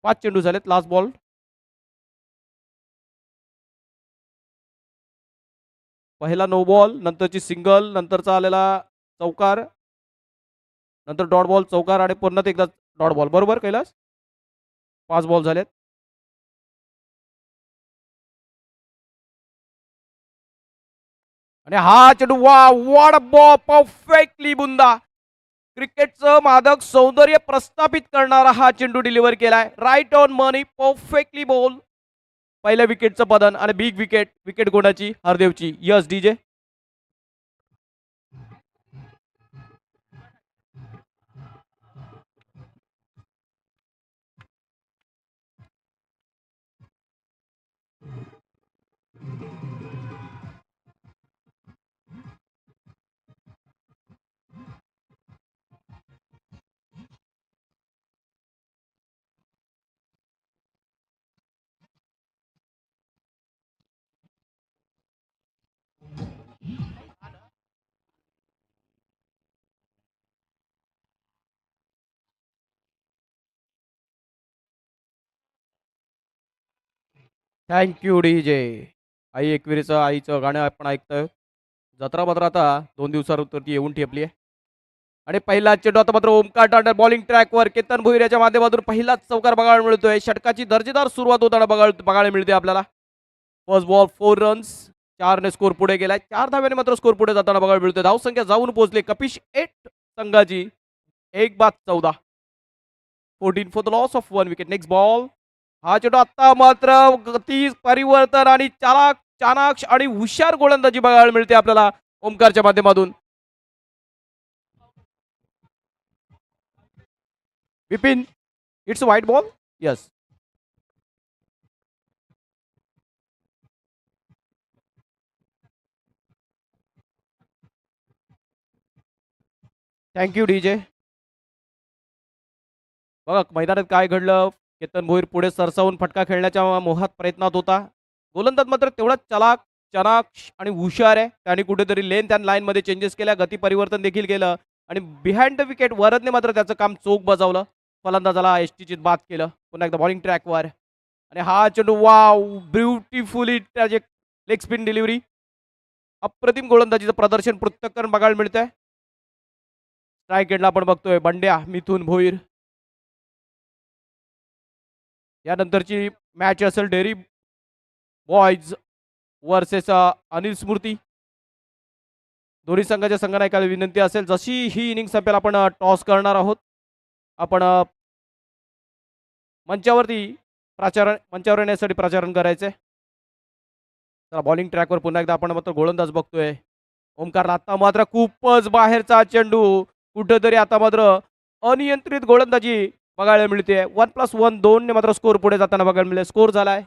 5 चेंडू झालेत. Last ball. पहिला नो बॉल, नंतरची सिंगल, नंतरचा आलेला चौकार, नंतर डॉट बॉल, चौकार आणि पुन्हा एकदा डॉट बॉल. बरोबर कैलास? 5 बॉल झालेत. आणि हा चेंडू वा वॉट बॉल, परफेक्टली बुंदा. क्रिकेटचं मादक सौंदर्य प्रस्थापित करणारा हा चेंडू डिलिव्हर केलाय. Right on money, perfectly ball. पहिल्या विकेटचं पतन आणि बिग विकेट. विकेट कोणाची? हरदेवची. Yes DJ. Thank you DJ. आई एकविरीचं आईचं गाणं आपण ऐकतोय. जत्रा मात्र आता 2 दिवसावरती येऊन ठेपली आहे. आणि पहिला चेंडू आता मात्र ओमकार टांडर बॉलिंग ट्रॅकवर केतन भोईर याच्या माध्यमातून पहिलाच चौकार बघायला मिळतोय. षटकाची दर्जेदार सुरुवात होताना बघायला मिळते आपल्याला. First ball 4 runs. 4 ने स्कोर पुढे गेलाय. 4 धाव्याने मात्र स्कोर पुढे जाताना बघायला मिळतोय. धावसंख्या जाऊन पोहोचले कपिश 8 संघाची 1/14. 14 for the loss of 1 wicket. Next ball. हा चेंडू आता मात्र गती परिवर्तन आणि चाणाक्ष आणि हुशार गोलंदाजी बघायला मिळते आपल्याला ओमकारच्या माध्यमातून. Vipin, it's white ball. Yes. Thank you DJ. बघा मैदानात काय घडलं. केतन भोईर पुढे सरसावून फटका खेळण्याच्या मोहात प्रयत्नात होता. गोलंदाज मात्र तेवढाच चनाक्ष आणि हुशार आहे. त्याने कुठेतरी लेन त्या लाईनमध्ये चेंजेस केल्या. गती परिवर्तन देखील केलं आणि बिहाइंड द विकेट वरदने मात्र त्याचं काम चोख बजावलं. फलंदाजाला एसटीची बाद केलं. पुन्हा एकदा बॉलिंग ट्रॅकवर आणि हा चेंडू वाव ब्युटिफुली त्याचे लेग स्पिन डिलिव्हरी. अप्रतिम गोलंदाजीचं प्रदर्शन पृथक्करण बघायला मिळतंय. स्ट्राईक एंडला आपण बघतोय बंड्या मिथून भोईर. यानंतरची मॅच असेल डेअरी बॉयज वर्सेस अनिल स्मृती. दोन्ही संघाच्या संघनायकाला विनंती असेल जशी ही इनिंग संपेल आपण टॉस करणार आहोत. आपण मंचावर येण्यासाठी प्रचारण करायचंय. चला बॉलिंग ट्रॅकवर पुन्हा एकदा आपण मात्र गोलंदाज बघतोय. ओमकार आता मात्र खूपच बाहेरचा चेंडू. कुठेतरी आता मात्र अनियंत्रित गोलंदाजी बघायला मिळते. 1+1 2 ने मात्र स्कोर पुढे जाताना बघायला मिळेल. स्कोर झालाय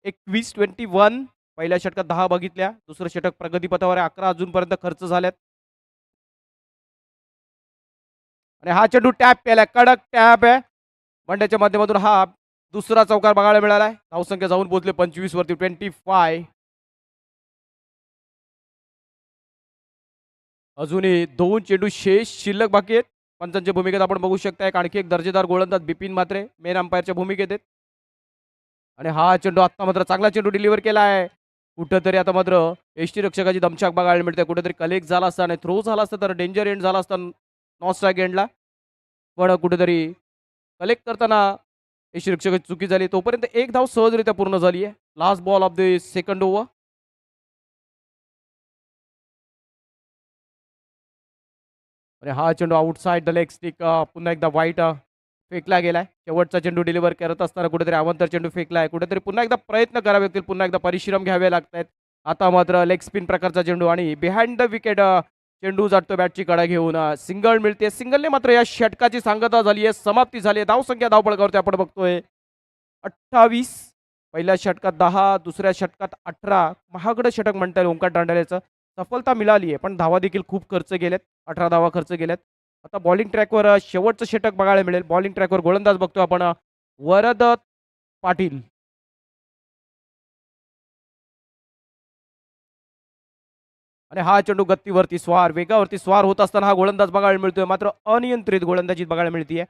21-21. पहिल्या षटकात 10 बघितल्या. दुसरं षटक प्रगतीपथावर आहे. 11 अजूनपर्यंत खर्च झाल्यात. आणि हा चेंडू टॅप केलाय. कडक टॅप आहे. बंड्याच्या माध्यमातून हा दुसरा चौकार बघायला मिळालाय. धावसंख्या जाऊन पोहोचले 25 वरती. 25. अजूनही 2 चेंडू शिल्लक बाकी आहेत. पंचांच्या भूमिकेत आपण बघू शकता. आणखी एक दर्जेदार गोलंदाज बिपिन म्हात्रे मेन अंपायरच्या भूमिकेत आहेत. आणि हा चेंडू आता मात्र चांगला चेंडू डिलिव्हर केला आहे. कुठंतरी आता मात्र एसटी रक्षकाची दमछाक बघायला मिळते. कुठेतरी कलेक्ट झाला असता आणि थ्रो झाला असता तर डेंजर एंड झाला असता नॉन स्ट्राईक एंडला. पण कुठेतरी कलेक्ट करताना एसटी रक्षकाची चुकी झाली. तोपर्यंत एक धाव सहजरित्या पूर्ण झाली आहे. Last ball of the second over. आणि हा चेंडू आउटसाइड द लेग स्टिक पुन्हा एकदा वाईट फेकला गेलाय. शेवटचा चेंडू डिलिव्हर करत असताना कुठेतरी अवंतर चेंडू फेकलाय. कुठेतरी पुन्हा एकदा प्रयत्न करावे लागतील. पुन्हा एकदा परिश्रम घ्यावे लागत आहेत. आता मात्र लेग स्पिन प्रकारचा चेंडू आणि बिहाइंड द विकेट चेंडू जातो बॅटची कडा घेऊन. सिंगल मिळते. सिंगलने मात्र या षटकाची सांगता झाली आहे. समाप्ती झाली आहे. धावसंख्या धावपळकावरती आपण बघतोय 28. पहिल्या षटकात 10. दुसऱ्या षटकात 18. महागडं षटक म्हणता येईल ओमकार टांडल्याचं. सफलता मिळाली आहे पण धावा देखील खूप खर्च गेल्यात. 18 धावा खर्च गेल्यात. आता बॉलिंग ट्रॅकवर शेवटचं षटक बघायला मिळेल. बॉलिंग ट्रॅकवर गोलंदाज बघतो आपण वरद पाटील. आणि हा चेंडू गतीवरती वेगावरती स्वार होत असताना हा गोलंदाज बघायला मिळतोय. मात्र अनियंत्रित गोलंदाजी बघायला मिळते.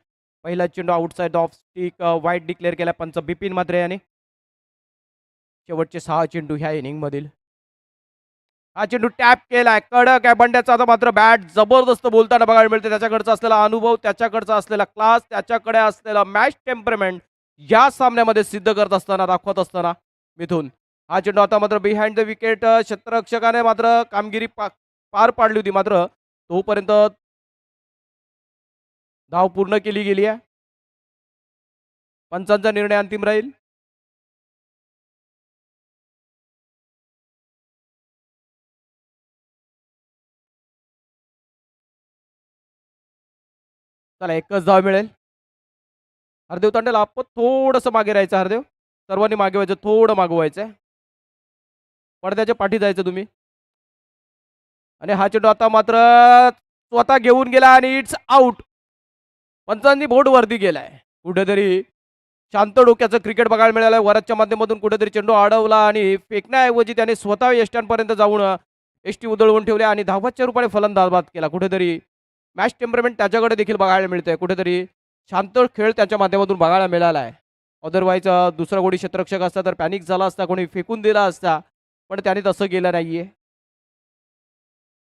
पहिला चेंडू आउटसाइड ऑफ स्टिक वाईट डिक्लेअर केला पंच बिपिन मात्रे याने. शेवटचे 6 चेंडू ह्या इनिंग मधील. हा चेंडू टॅप केलाय कडक आहे बंड्याचा. आता मात्र बॅट जबरदस्त बोलताना बघायला मिळते. त्याच्याकडचा असलेला अनुभव, त्याच्याकडचा असलेला क्लास, त्याच्याकडे असलेला मॅच टेम्परमेंट या सामन्यामध्ये सिद्ध करत असताना, दाखवत असताना मिथून. हा चेंडू आता मात्र बिहाइंड द विकेट. क्षेत्ररक्षकाने मात्र कामगिरी पार पाडली होती, मात्र तोपर्यंत धाव पूर्ण केली गेली आहे. पंचांचा निर्णय अंतिम राहील. चला एकच धाव मिळेल. हरदेव तांडेल आपण थोडंसं मागे राहायचं. हरदेव सर्वांनी मागे व्हायचं, थोडं मागवायचंय. पडद्याच्या पाठी जायचं तुम्ही. आणि हा चेंडू आता मात्र स्वतः घेऊन गेला आणि इट्स आउट. पंचांनी बोर्ड वरती गेलाय. कुठेतरी शांत डोक्याचं क्रिकेट बघायला मिळालं. वरच्या माध्यमातून कुठेतरी चेंडू अडवला आणि फेकण्याऐवजी त्याने स्वतः यष्ट्यांपर्यंत जाऊन एसटी उधळवून ठेवले आणि धावाच्या रूपाने फलंदाज बाद केला. कुठेतरी मॅच टेम्परमेंट त्याच्याकडे देखील बघायला मिळतंय. कुठेतरी शांत खेळ त्याच्या माध्यमातून बघायला मिळाला आहे. अदरवाईज दुसरा कोणी क्षेत्ररक्षक असता तर पॅनिक झाला असता, कोणी फेकून दिला असता, पण त्याने तसं केलं नाहीये.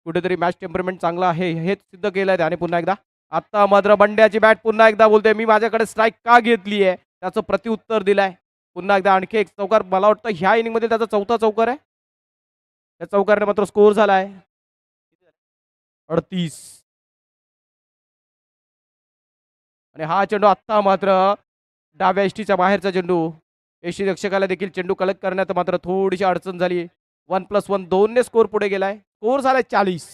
कुठेतरी मॅच टेम्परमेंट चांगला आहे हेच सिद्ध केलंय त्याने पुन्हा एकदा. आता मात्र बंड्याची बॅट पुन्हा एकदा बोलते, मी माझ्याकडे स्ट्राईक का घेतली आहे त्याचं प्रत्युत्तर दिलाय. पुन्हा एकदा आणखी एक चौकार. मला वाटतं ह्या इनिंग मध्ये त्याचा चौथा चौकार आहे. त्या चौकारने मात्र स्कोर झालाय 38. आणि हा चेंडू आत्ता मात्र डाव्या एसटीच्या बाहेरचा चेंडू. एसटी रक्षकाला देखील चेंडू कलेक्ट करण्यात मात्र थोडीशी अडचण झाली. 1+1 2 स्कोर पुढे गेलाय. स्कोर झालाय 40.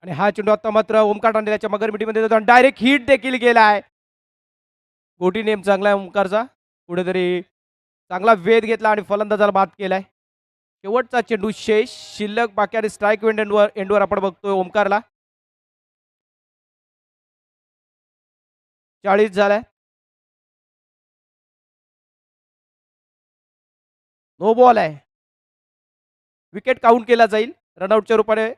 आणि हा चेंडू आता मात्र ओमकार टांडेलाच्या मगरमिटीमध्ये जातो आणि डायरेक्ट हिट देखील गेलाय. गोटी नेम चांगला आहे ओमकारचा. कुठेतरी चांगला वेध घेतला आणि फलंदाजाला बाद केलाय. शेवटचा चेंडू शेष शिल्लक बाकी आणि स्ट्राईक एंडवर आपण बघतोय ओमकारला. 40 झालाय. नो बॉल आहे. विकेट काउंट केला जाईल रनआउटच्या रूपाने.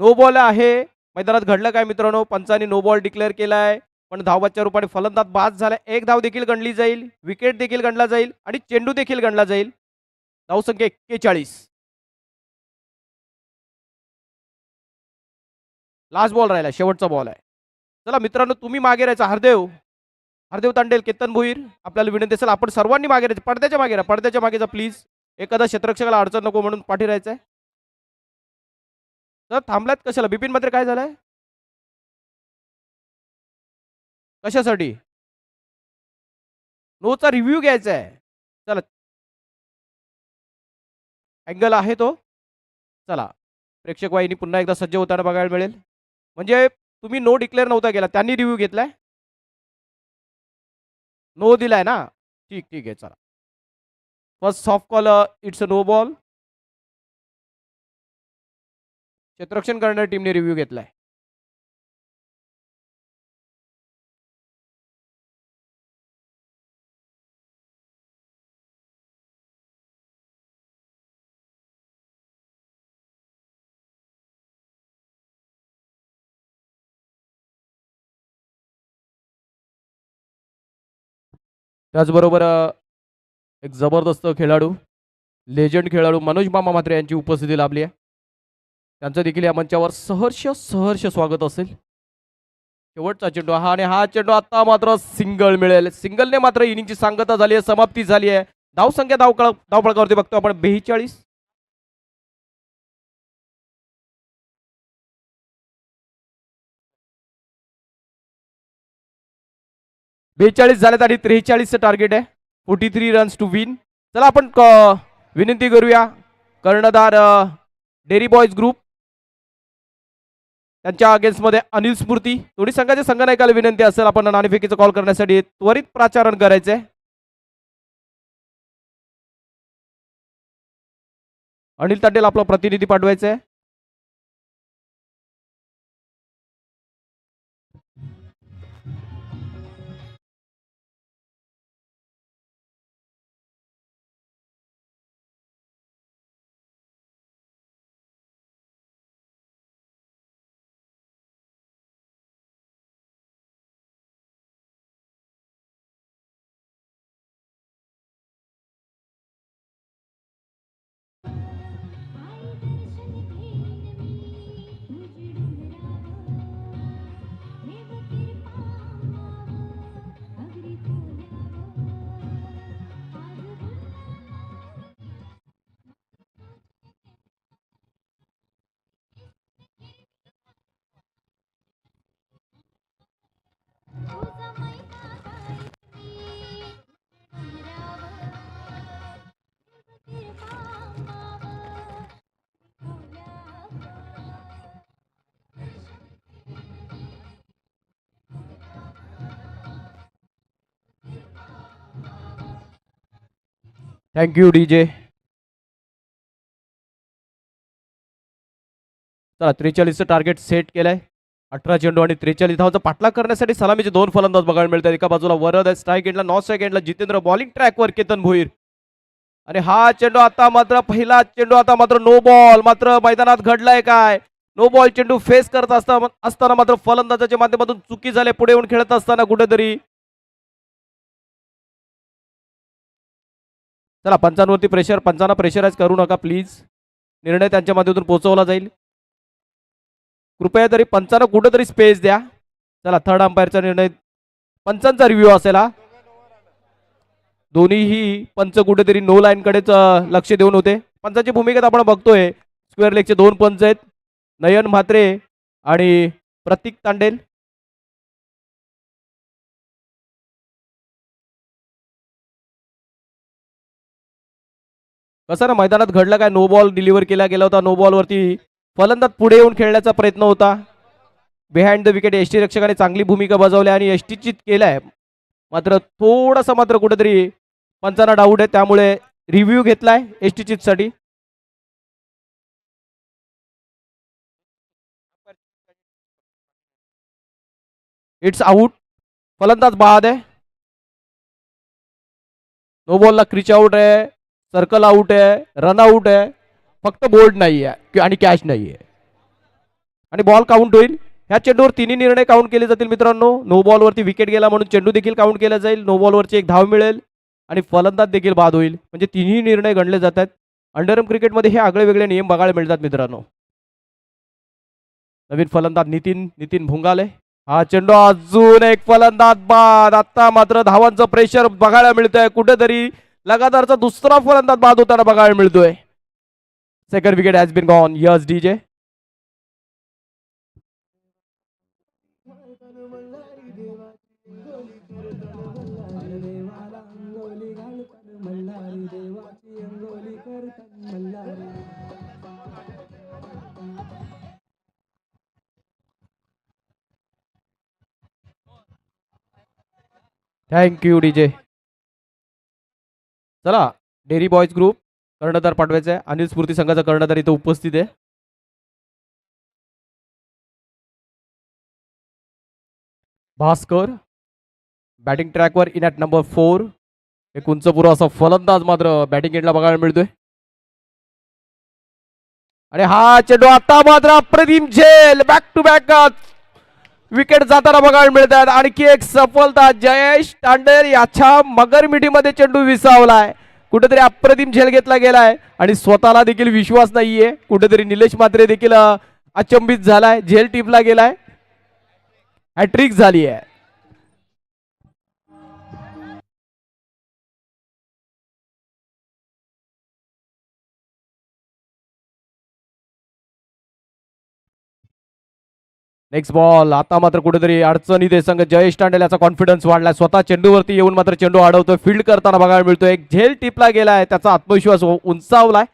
नो बॉल आहे. मैदानात घडलं काय मित्रांनो, पंचांनी नो बॉल डिक्लेअर केलाय, पण धावाच्या रूपाने फलंदाज बाद झाला. एक धाव देखील गणली जाईल, विकेट देखील गणला जाईल आणि चेंडू देखील गणला जाईल. धावसंख्या 41. लास्ट बॉल राहिला, शेवटचा बॉल आहे. चला मित्रांनो तुम्ही मागे राहायचा. हरदेव हरदेव तांडेल, केतन भोईर आपल्याला विनंती असेल आपण सर्वांनी मागे राहायचं. पडद्याच्या मागे राहा, पडद्याच्या मागे जा प्लीज. एखादा क्षेत्ररक्षकाला अडचण नको म्हणून पाठी राहायचंय. तर थांबल्यात कशाला? बिपिन मात्र काय झालंय? कशासाठी? नोचा रिव्ह्यू घ्यायचा आहे. चला अँगल आहे तो. चला प्रेक्षक वाहिनी पुन्हा एकदा सज्ज होताना बघायला मिळेल. म्हणजे तुम्ही नो डिक्लेअर नव्हता केला, त्यांनी रिव्ह्यू घेतलाय. नो दिलाय ना. ठीक ठीक आहे. चला first soft call it's a no ball. क्षेत्ररक्षण करणाऱ्या टीमने रिव्ह्यू घेतलाय. त्याचबरोबर एक जबरदस्त खेळाडू, लेजंड खेळाडू मनोज मामा मात्रे यांची उपस्थिती लाभली आहे. त्यांचं देखील या मंचावर सहर्ष सहर्ष स्वागत असेल. शेवटचा चेंडू हा आणि हा चेंडू आता मात्र सिंगल मिळेल. सिंगलने मात्र इनिंगची सांगता झाली आहे, समाप्ती झाली आहे. धावसंख्या धावपळकावरती बघतो आपण 42. 42 झाल्यात आणि 43चं टार्गेट आहे. 43 रन्स टू विन. चला आपण विनंती करूया कर्णधार डेअरी बॉयज ग्रुप त्यांच्या अगेन्स्टमध्ये अनिल स्फूर्ती दोन्ही संघाच्या संघनायकाला विनंती असेल आपण नाणेफेकीचा कॉल करण्यासाठी त्वरित प्राचारण करायचंय. अनिल तांडेल आपला प्रतिनिधी पाठवायचा आहे. Thank you DJ. चला 43चं टार्गेट सेट केलंय. 18 चेंडू आणि 43 धावांचा पाठलाग करण्यासाठी सलामीचे 2 फलंदाज बघायला मिळतात. एका बाजूला वरद आहे स्ट्राईक एंडला, नॉन स्ट्राईक एंडला जितेंद्र, बॉलिंग ट्रॅकवर केतन भोईर. आणि हा चेंडू आता मात्र पहिला चेंडू आता मात्र नो बॉल मात्र मैदानात घडलाय काय. नो बॉल चेंडू फेस करत असताना मात्र फलंदाजाच्या माध्यमातून चुकी झाले. पुढे येऊन खेळत असताना कुठेतरी चला पंचांवरती प्रेशर, पंचांना प्रेशराईज करू नका प्लीज. निर्णय त्यांच्या माध्यमातून पोहोचवला जाईल. कृपया तरी पंचांना कुठेतरी स्पेस द्या. चला थर्ड अंपायरचा निर्णय, पंचांचा रिव्ह्यू असेल हा. दोन्हीही पंच कुठेतरी नो लाईन कडेच लक्ष देऊन होते. पंचांची भूमिकेत आपण बघतोय स्क्वेअर लेगचे 2 पंच आहेत, नयन म्हात्रे आणि प्रतीक तांडेल. कसं ना मैदानात घडलं काय, नो बॉल डिलिव्हर केला गेला होता. नो बॉल वरती फलंदाज पुढे येऊन खेळण्याचा प्रयत्न होता. बिहाइंड द विकेट एसटी रक्षकाने चांगली भूमिका बजावली आणि एसटी चित केलाय. मात्र थोडासा मात्र कुठेतरी पंचांना डाऊट आहे, त्यामुळे रिव्ह्यू घेतलाय एसटी चित साठी. इट्स आउट, फलंदाज बाद आहे. नो बॉलला क्रिच आउट आहे, सर्कल आउट आहे, रन आउट आहे, फक्त बोल्ड नाही आहे आणि कॅच नाही आहे आणि बॉल काउंट होईल. ह्या चेंडूवर तिन्ही निर्णय काउंट केले जातील मित्रांनो. नो बॉलवरती विकेट गेला म्हणून चेंडू देखील काउंट केला जाईल. नो बॉलवरची 1 धाव मिळेल आणि फलंदाज देखील बाद होईल. म्हणजे तिन्ही निर्णय गणले जातात. अंडरम क्रिकेटमध्ये हे आगळे वेगळे नियम बघायला मिळतात मित्रांनो. नवीन फलंदाज नितीन भुंगाले. हा चेंडू अजून एक फलंदाज बाद. आता मात्र धावांचं प्रेशर बघायला मिळतंय. कुठेतरी लगातारचा दुसरा फलंदाज बाद होताना बघायला मिळतोय. Second wicket has been gone. Yes DJ. Thank you DJ. चला डेअरी बॉयज ग्रुप कर्णधार पाठवायचा आहे. अनिल स्फूर्ती संघाचा कर्णधार इथे उपस्थित आहे. भास्कर बॅटिंग ट्रॅकवर इन ॲट नंबर 4. एक उंचपुरा असा फलंदाज मात्र बॅटिंग एंडला बघायला मिळतोय. आणि हा चेंडू आता मात्र अप्रतिम झेल, बॅक टू बॅक विकेट जाताना बघायला मिळतात. आणखी एक सफलता जयेश तांडेल याच्या मगर मिठीमध्ये चेंडू विसावलाय. कुठेतरी अप्रतिम झेल घेतला गेलाय आणि स्वतःला देखील विश्वास नाहीये. कुठेतरी निलेश मात्रे देखील अचंबित झालाय. झेल टिपला गेलाय, हॅट्रिक झाली आहे. Next ball. आता मात्र कुठेतरी अडचणीत संघ जयेश तांडेल याचा कॉन्फिडन्स वाढलाय. स्वतः चेंडूवरती येऊन मात्र चेंडू अडवतोय, फील्ड करताना बघायला मिळतोय. एक झेल टिपला गेलाय, त्याचा आत्मविश्वास उंचावलाय.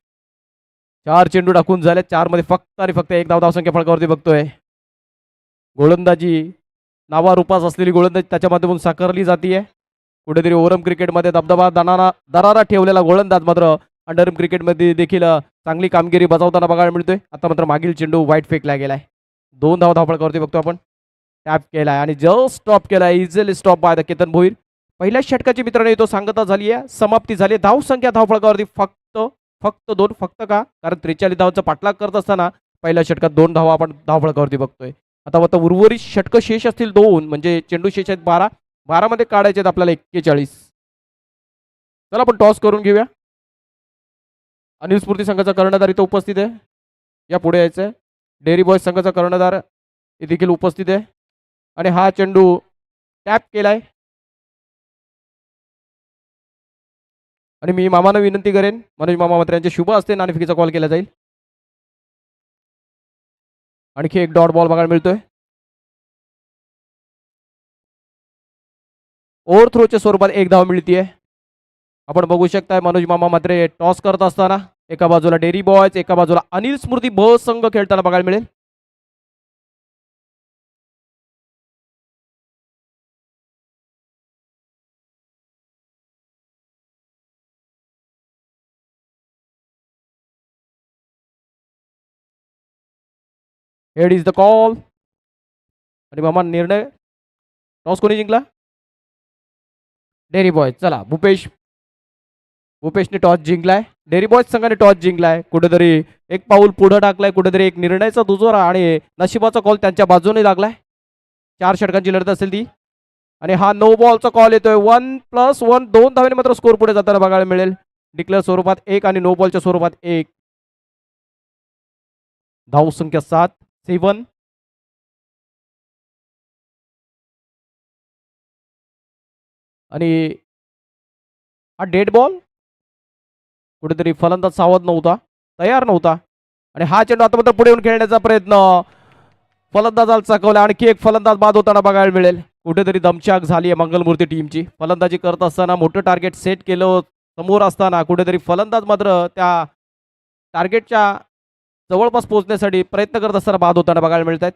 4 चेंडू टाकून झाले. 4 मध्ये फक्त आणि फक्त 1 धावसंख्या फलकावरती बघतोय. गोलंदाजी नावारूपास असलेली गोलंदाजी त्याच्या माध्यमातून साकारली जाते. कुठेतरी ओरम क्रिकेटमध्ये दबदबा दरारा ठेवलेला गोलंदाज मात्र अंडरम क्रिकेटमध्ये देखील चांगली कामगिरी बजावताना बघायला मिळतोय. आता मात्र मागील चेंडू वाईट फेकला गेलाय. 2 धावफलकावरती बघतो आपण. टॅप केलाय आणि जस्ट स्टॉप केलाय. Easily stop by the Ketan Bhoir. पहिल्या षटकाची मित्रांनो तो सांगता झाली आहे, समाप्ती झाली. धावसंख्या धावफलकावरती फक्त फक्त 2. फक्त का, कारण 43 धावांचा पाठलाग करत असताना पहिल्या षटकात 2 धावा आपण धावफलकावरती बघतोय. आता उर्वरित षटक शेष असतील 2, म्हणजे चेंडू शेष आहेत 12. 12 मध्ये काढायचे आहेत आपल्याला 41. चला आपण टॉस करून घेऊया. अनिल स्फूर्ती संघाचा कर्णधार इथं उपस्थित आहे, या पुढे यायचं आहे. डेअरी बॉयज संघाचा कर्णधार देखील उपस्थित आहे आणि हा चेंडू टॅप केलाय. आणि मी मामानं विनंती करेन, मनोज मामा मात्र यांच्या शुभ असते नाणेफेकीचा कॉल केला जाईल. आणखी एक डॉट बॉल बघायला मिळतोय. ओव्हर थ्रोच्या स्वरूपात 1 धाव मिळतीये. आपण बघू शकताय मनोज मामा मात्र टॉस करत असताना एका बाजूला डेअरी बॉयज, एका बाजूला अनिल स्मृती ब संघ खेळताना बघायला मिळेल. Head is the call. आणि मामा निर्णय. टॉस कोणी जिंकला? Dairy boy. चला भूपेशने टॉस जिंकलाय. डेअरी बॉयज संघाने टॉस जिंकलाय. कुठेतरी एक पाऊल पुढे टाकलाय. कुठेतरी एक निर्णयाचा दुजोरा आणि नशिबाचा कॉल त्यांच्या बाजूने लागलाय. 4 षटकांची लढत असेल ती. आणि हा नो बॉलचा कॉल येतोय. 1+1 2 धावेने मात्र स्कोर पुढे जाताना बघायला मिळेल. डिक्लेअर स्वरूपात 1 आणि नो बॉलच्या स्वरूपात 1. धाव संख्या 7 आणि हा डेड बॉल. कुठेतरी फलंदाज सावध नव्हता, तयार नव्हता. आणि हा चेंडू आता मात्र पुढे येऊन खेळण्याचा प्रयत्न फलंदाजाला चाकवला. आणखी एक फलंदाज बाद होताना बघायला मिळेल. कुठेतरी दमछाक झाली आहे मंगलमूर्ती टीमची. फलंदाजी करत असताना मोठं टार्गेट सेट केलं समोर असताना कुठेतरी फलंदाज मात्र त्या टार्गेटच्या जवळपास पोहोचण्यासाठी प्रयत्न करत असताना बाद होताना बघायला मिळत आहेत.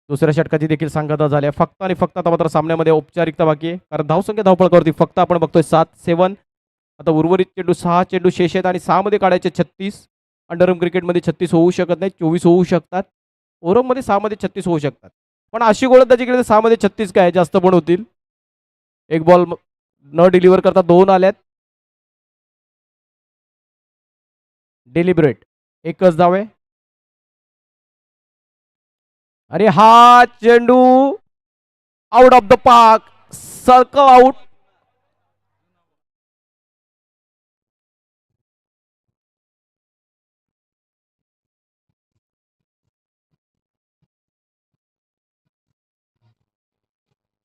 दुसऱ्या षटकाची देखील सांगता झाली आहे. फक्त आणि फक्त आता मात्र सामन्यामध्ये औपचारिकता बाकी आहे, कारण धावसंख्या धावपळ करते. फक्त आपण बघतोय 7 आता उर्वरित चेंडू 6 चेंडू शेष आहेत आणि 6 मध्ये काढायचे 36. अंडरम क्रिकेटमध्ये 36 होऊ शकत नाही, 24 होऊ शकतात. ओव्हरमध्ये 6 मध्ये 36 होऊ शकतात. पण अशी गोलंदाजी केली तर 6 मध्ये 36 काय जास्त पण होतील. एक बॉल न डिलिव्हर करता 2 आल्यात. डेलिब्रेट एकच धाव आहे. आणि हा चेंडू out of the park, circle out.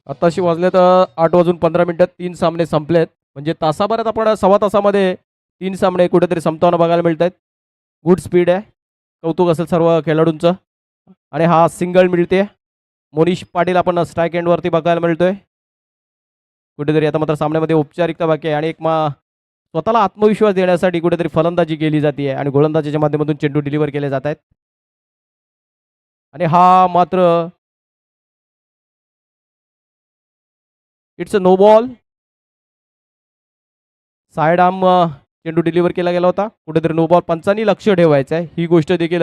आताशी वाजले तर 8:15 3 सामने संपलेत. म्हणजे तासाभरात आपण सव्वा तासामध्ये 3 सामने कुठेतरी संपताना बघायला मिळत आहेत. गुड स्पीड आहे. कौतुक असेल सर्व खेळाडूंचं. आणि हा सिंगल मिळते. मोनिश पाटील आपण स्ट्राईक एंडवरती बघायला मिळतोय. कुठेतरी आता मात्र सामन्यामध्ये औपचारिकता बाकी आहे आणि एक स्वतःला आत्मविश्वास देण्यासाठी कुठेतरी फलंदाजी केली जाते आणि गोलंदाजीच्या माध्यमातून चेंडू डिलिव्हर केले जात आहेत. आणि हा मात्र it's a no ball. Side arm चेंडू डिलिव्हर केला गेला होता. कुठेतरी नो बॉल. पंचांनी लक्ष ठेवायचं आहे, ही गोष्ट देखील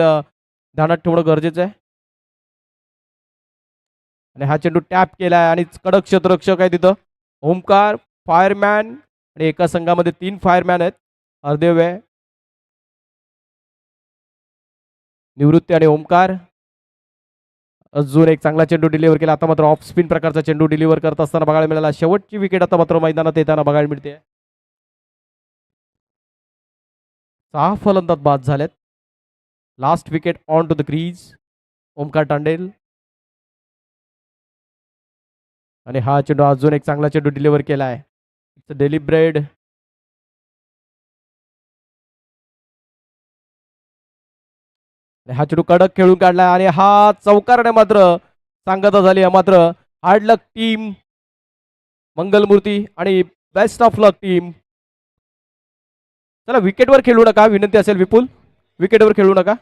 ध्यानात ठेवणं गरजेचं आहे. आणि हा चेंडू टॅप केलाय आणि कडक क्षेत्ररक्षक आहे तिथं. ओमकार, फायरमॅन आणि एका संघामध्ये 3 फायरमॅन आहेत. अर्देव आहे, निवृत्ती आणि ओमकार. अजून एक चांगला चेंडू डिलिव्हर केला. आता मात्र ऑफ स्पिन प्रकारचा चेंडू डिलिव्हर करत असताना बघायला मिळाला. शेवटची विकेट आता मात्र मैदानात येताना बघायला मिळते. 6 फलंदाज बाद झालेत. Last wicket on to the crease, Omkar Tandel. आणि हा चेंडू अजून एक चांगला चेंडू डिलिव्हर केला आहे. It's deliberate. हा चेंडू कडक खेळून काढला आणि हा चौकारने मात्र सांगता झाली. मात्र हार्ड लक टीम मंगलमूर्ती आणि बेस्ट ऑफ लक टीम. चला विकेटवर खेळू नका, विनंती असेल विपुल, विकेटवर खेळू नका.